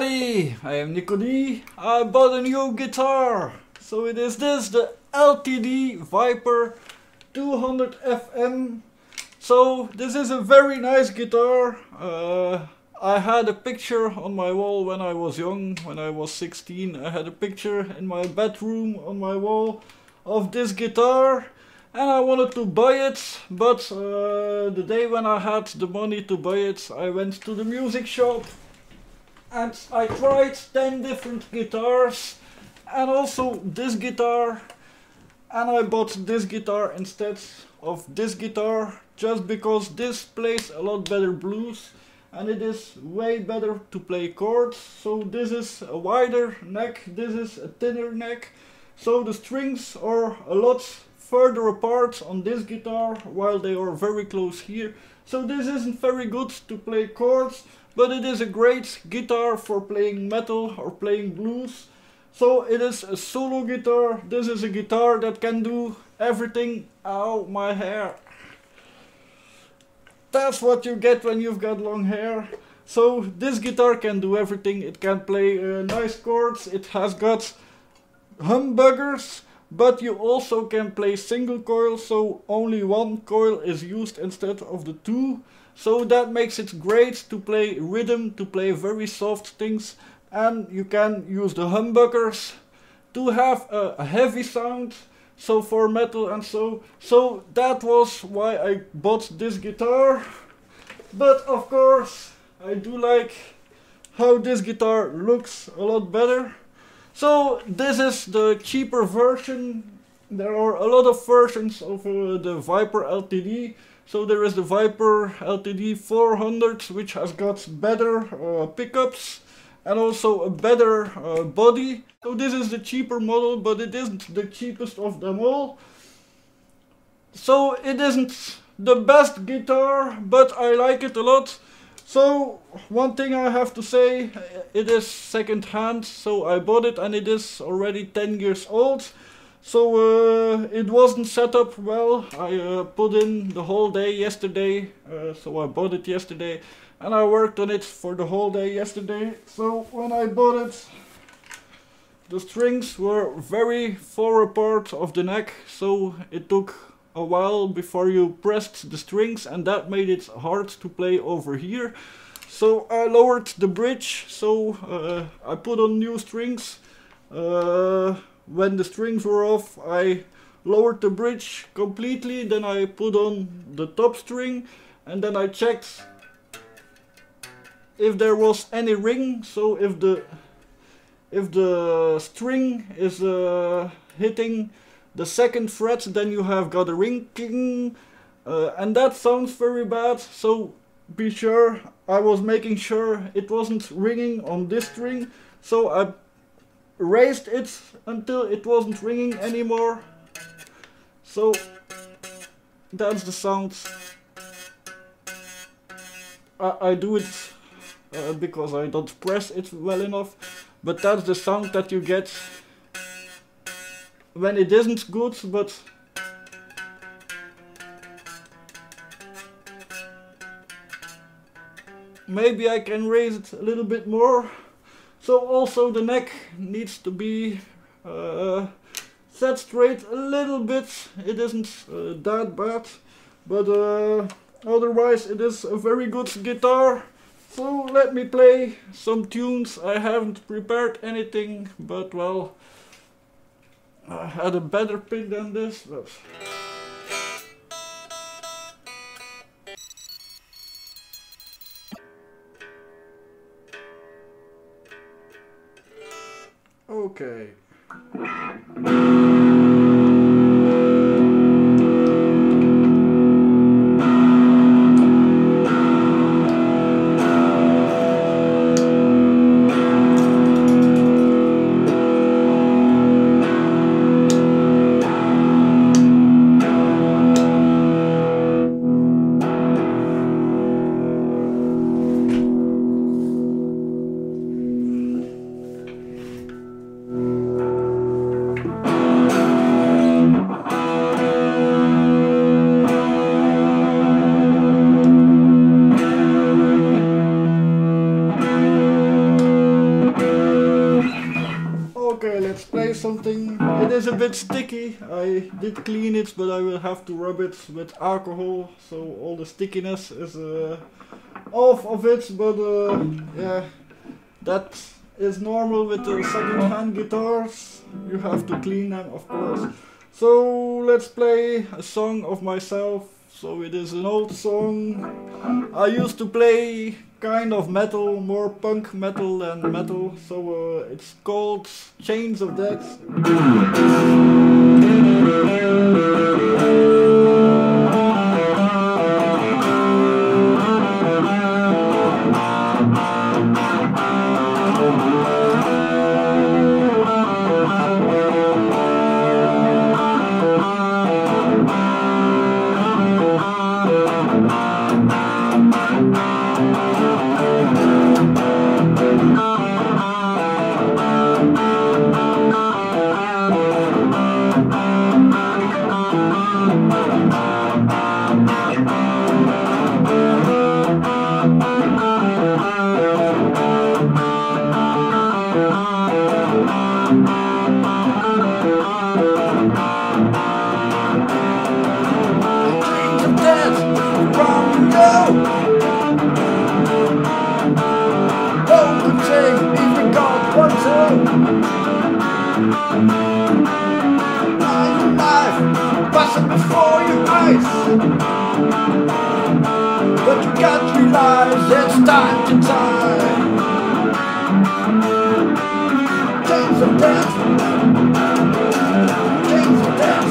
everybody, I am Nico D. I bought a new guitar. So it is this, the LTD Viper 200 FM. So this is a very nice guitar. I had a picture on my wall when I was young, when I was 16. I had a picture in my bedroom on my wall of this guitar. And I wanted to buy it, but the day when I had the money to buy it, I went to the music shop and I tried 10 different guitars and also this guitar, and I bought this guitar instead of this guitar just because this plays a lot better blues and it is way better to play chords. So this is a wider neck, this is a thinner neck, so the strings are a lot further apart on this guitar while they are very close here. So this isn't very good to play chords, but it is a great guitar for playing metal or playing blues. So it is a solo guitar. This is a guitar that can do everything. Ow, my hair. That's what you get when you've got long hair. So this guitar can do everything. It can play nice chords. It has got humbuckers. But you also can play single coil, so only one coil is used instead of the two. So that makes it great to play rhythm, to play very soft things. And you can use the humbuckers to have a heavy sound, so for metal and so. So that was why I bought this guitar. But of course, I do like how this guitar looks a lot better. So this is the cheaper version. There are a lot of versions of the Viper LTD. So there is the Viper LTD 400, which has got better pickups and also a better body. So this is the cheaper model, but it isn't the cheapest of them all. So it isn't the best guitar, but I like it a lot. So one thing I have to say, it is second hand, so I bought it and it is already 10 years old. So it wasn't set up well. I put in the whole day yesterday, so I bought it yesterday and I worked on it for the whole day yesterday. So when I bought it, the strings were very far apart of the neck, so it took a while before you pressed the strings and that made it hard to play over here. So I lowered the bridge, so I put on new strings. When the strings were off, I lowered the bridge completely, then I put on the top string and then I checked if there was any ring. So if the string is hitting the second fret, then you have got a ring, and that sounds very bad, so be sure. I was making sure it wasn't ringing on this string, so I raised it until it wasn't ringing anymore. So that's the sound. I do it because I don't press it well enough, but that's the sound that you get when it isn't good. But maybe I can raise it a little bit more. So also the neck needs to be set straight a little bit. It isn't that bad, but otherwise it is a very good guitar. So let me play some tunes. I haven't prepared anything, but well, I had a better pick than this, but okay. bit sticky. I did clean it, but I will have to rub it with alcohol, so all the stickiness is off of it. But yeah, that is normal with the second-hand guitars. You have to clean them, of course. So let's play a song of myself. So it is an old song. I used to play kind of metal, more punk metal than metal. So it's called Chains of Death. Before your eyes, but you can't realize it's time to die. Chains of death, chains of death.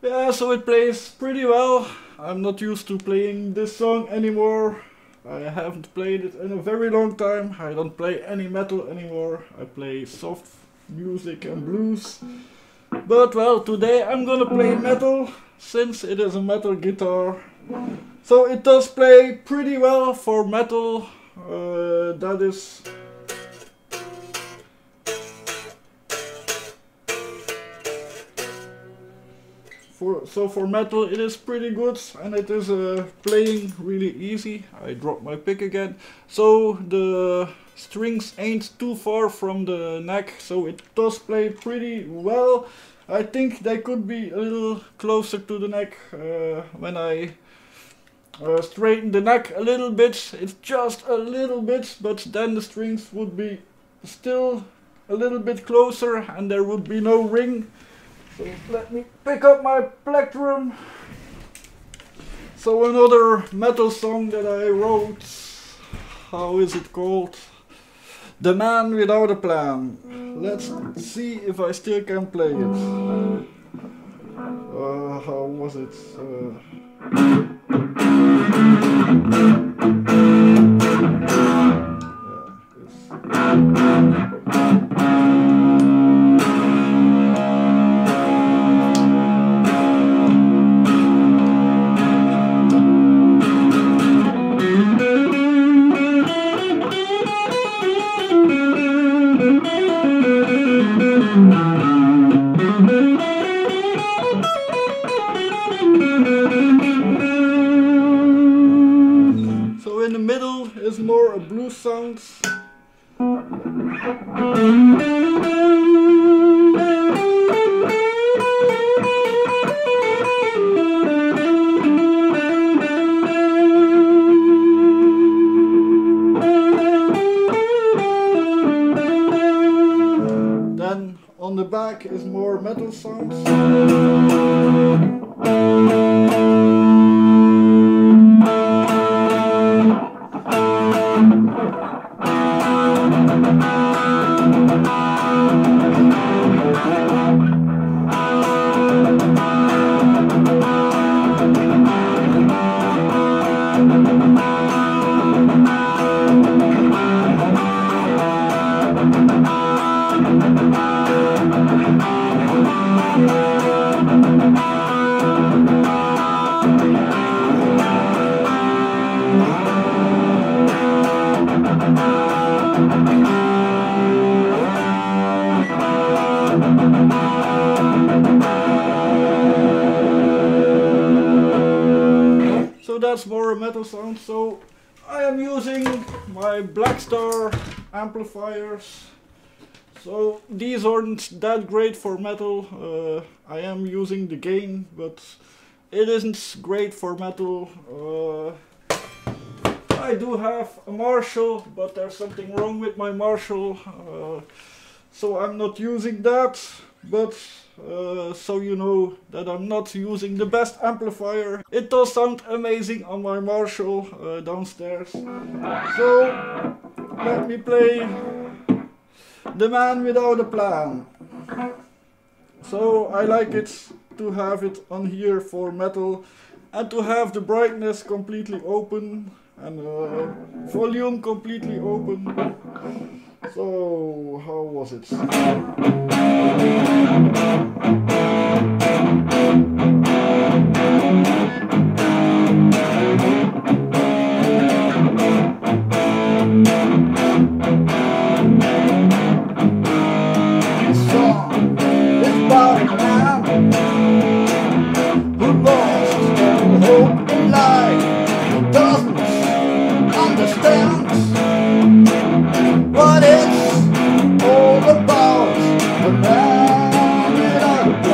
Yeah, so it plays pretty well. I'm not used to playing this song anymore. I haven't played it in a very long time. I don't play any metal anymore. I play soft music and blues. But well, today I'm gonna play metal, since it is a metal guitar. So it does play pretty well for metal. That is... for metal it is pretty good, and it is playing really easy. I dropped my pick again. So the strings ain't too far from the neck, so it does play pretty well. I think they could be a little closer to the neck when I straighten the neck a little bit. It's just a little bit, but then the strings would be still a little bit closer and there would be no ring. So let me pick up my plectrum. So another metal song that I wrote, how is it called? The Man Without a Plan. Let's see if I still can play it. How was it? So in the middle is more a blues sound. Then on the back is more metal sounds. So that's more a metal sound. So I am using my Blackstar amplifiers. So these aren't that great for metal. I am using the gain, but it isn't great for metal. I do have a Marshall, but there's something wrong with my Marshall, so I'm not using that. But so you know that I'm not using the best amplifier. It does sound amazing on my Marshall downstairs. So let me play The Man Without a Plan. So I like it to have it on here for metal and to have the brightness completely open and volume completely open. So how was it? What it's all about, the man without a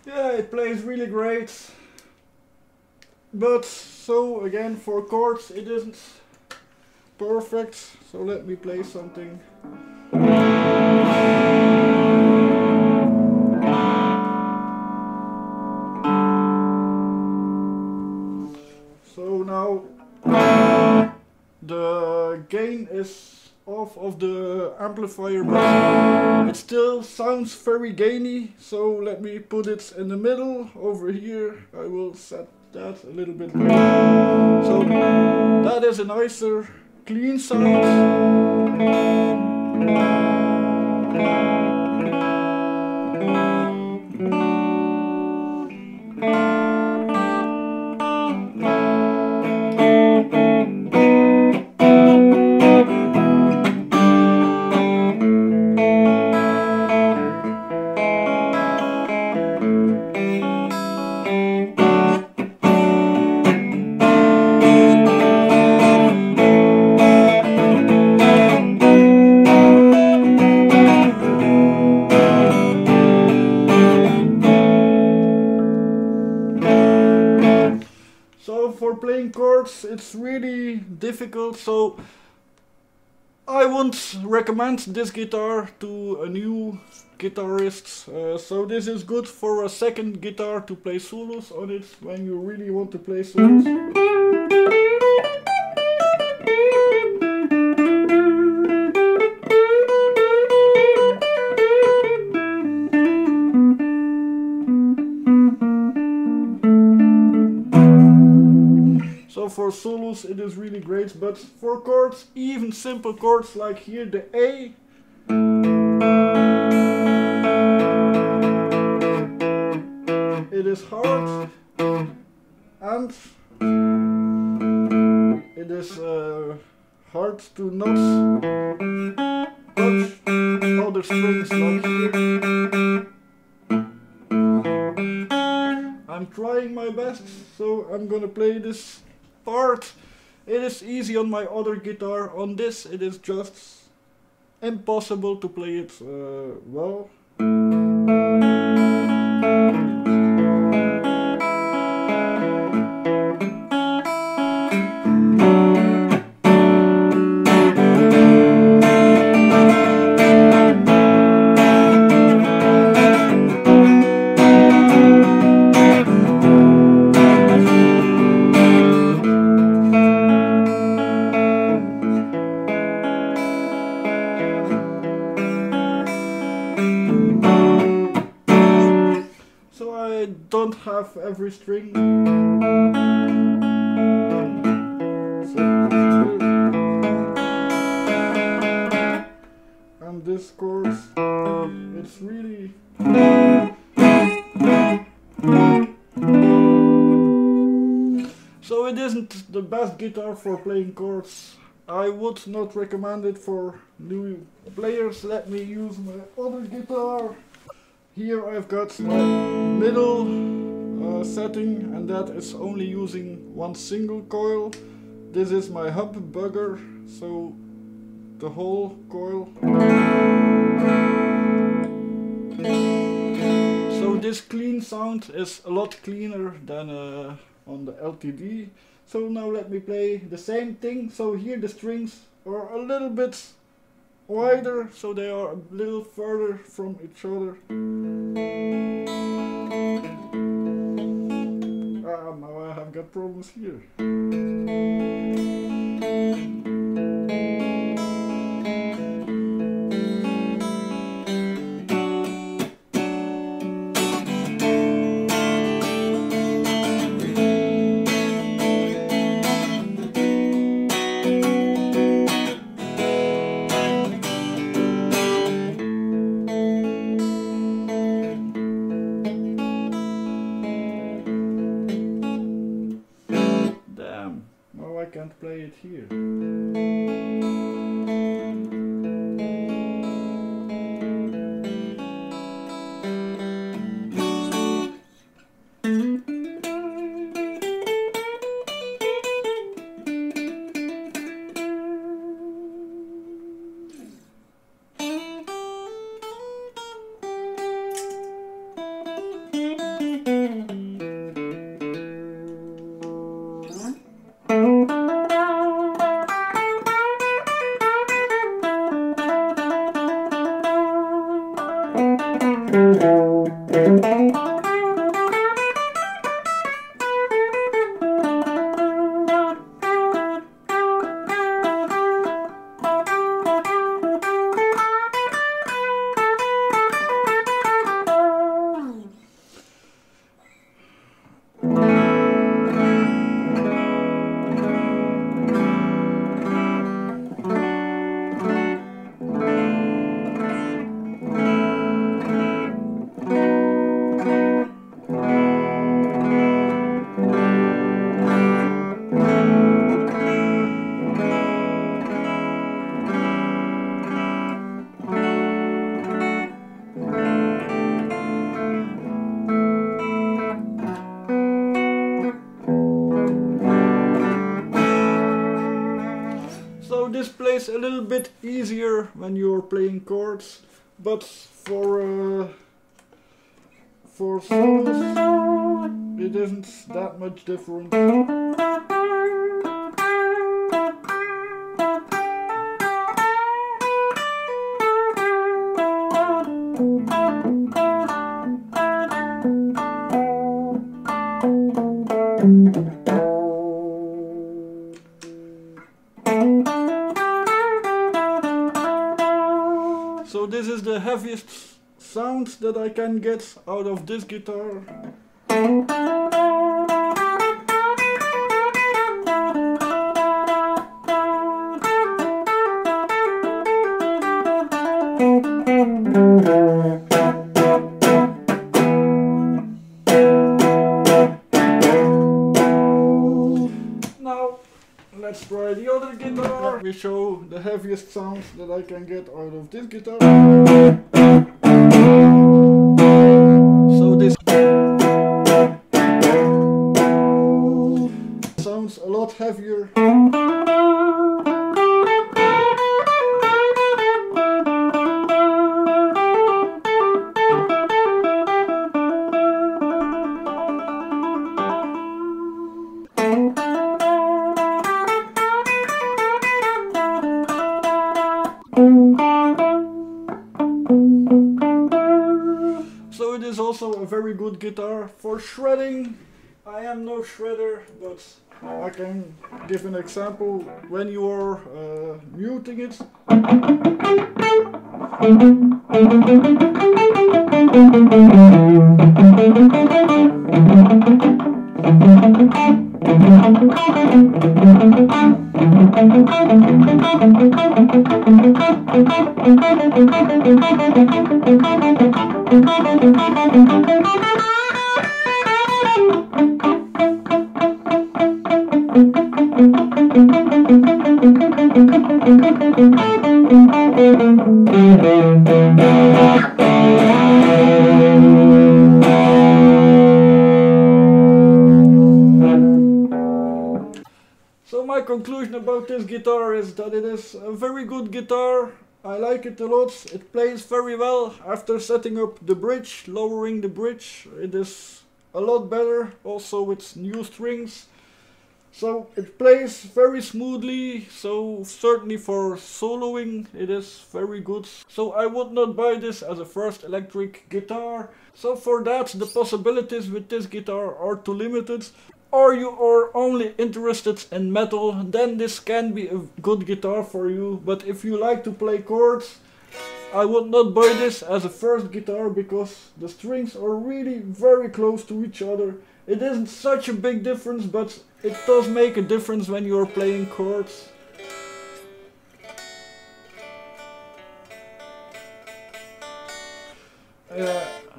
Yeah, it plays really great. But so again, for chords it isn't perfect. So let me play something. So now the gain is off of the amplifier, but it still sounds very gainy. So let me put it in the middle over here. I will set that a little bit lower. So that is a nicer, clean sound. For playing chords it's really difficult, so I won't recommend this guitar to a new guitarist. So this is good for a second guitar to play solos on it when you really want to play solos. For solos it is really great, but for chords, even simple chords like here the A, it is hard and it is hard to not touch other strings like here. I'm trying my best, so I'm gonna play this part. It is easy on my other guitar. On this it is just impossible to play it well. Don't have every string. And this chord, it's really so it isn't the best guitar for playing chords. I would not recommend it for new players. Let me use my other guitar. Here I've got my middle setting, and that is only using one single coil. This is my humbucker, so the whole coil. So this clean sound is a lot cleaner than on the LTD. So now let me play the same thing. So here the strings are a little bit wider, so they are a little further from each other. Ah, now I have got problems here. I can't play it here. This plays a little bit easier when you're playing chords, but for solos it isn't that much different. So this is the heaviest sound that I can get out of this guitar. Now let's try the other guitar. We show the heaviest sounds that I can get out of this guitar. So this sounds a lot heavier. So it is also a very good guitar for shredding. I am no shredder, but I can give an example. When you are muting it, so my conclusion about this guitar is that it is a very good guitar. I like it a lot. It plays very well. After setting up the bridge, lowering the bridge, it is a lot better, also with new strings. So it plays very smoothly, so certainly for soloing it is very good. So I would not buy this as a first electric guitar. So for that, the possibilities with this guitar are too limited. Or you are only interested in metal, then this can be a good guitar for you. But if you like to play chords, I would not buy this as a first guitar because the strings are really very close to each other. It isn't such a big difference, but it does make a difference when you are playing chords.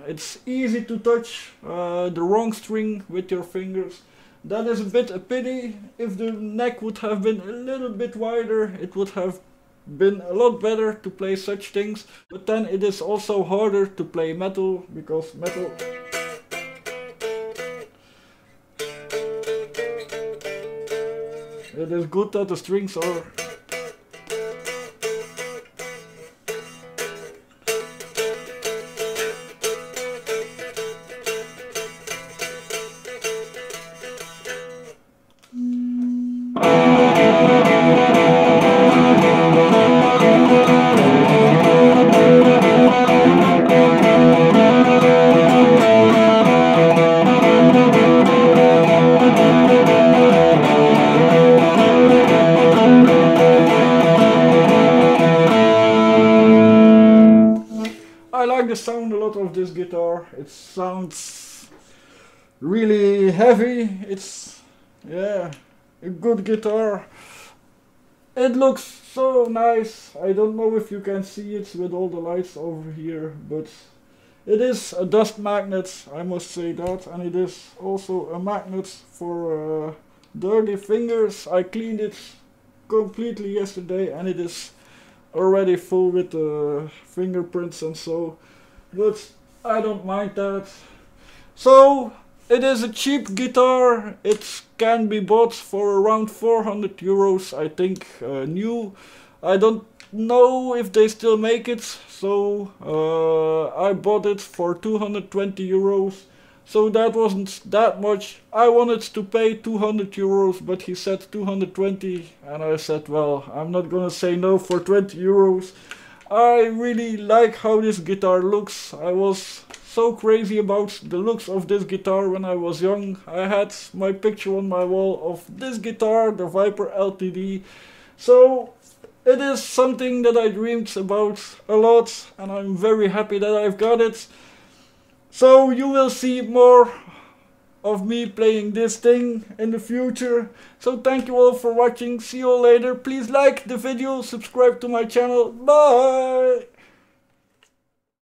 It's easy to touch the wrong string with your fingers. That is a bit a pity. If the neck would have been a little bit wider, it would have been a lot better to play such things. But then it is also harder to play metal, because metal... It is good that the strings are... I like the sound a lot of this guitar. It sounds really heavy. It's, yeah, a good guitar. It looks so nice. I don't know if you can see it with all the lights over here, but it is a dust magnet, I must say that, and it is also a magnet for dirty fingers. I cleaned it completely yesterday and it is already full with fingerprints and so, but I don't mind that. So it is a cheap guitar. It can be bought for around 400 euros, I think, new. I don't know if they still make it, so I bought it for 220 euros. So that wasn't that much. I wanted to pay 200 euros, but he said 220, and I said, well, I'm not gonna say no for 20 euros. I really like how this guitar looks. I was so crazy about the looks of this guitar when I was young. I had my picture on my wall of this guitar, the Viper LTD. So it is something that I dreamed about a lot, and I'm very happy that I've got it. So you will see more of me playing this thing in the future. So thank you all for watching. See you all later. Please like the video, subscribe to my channel. Bye!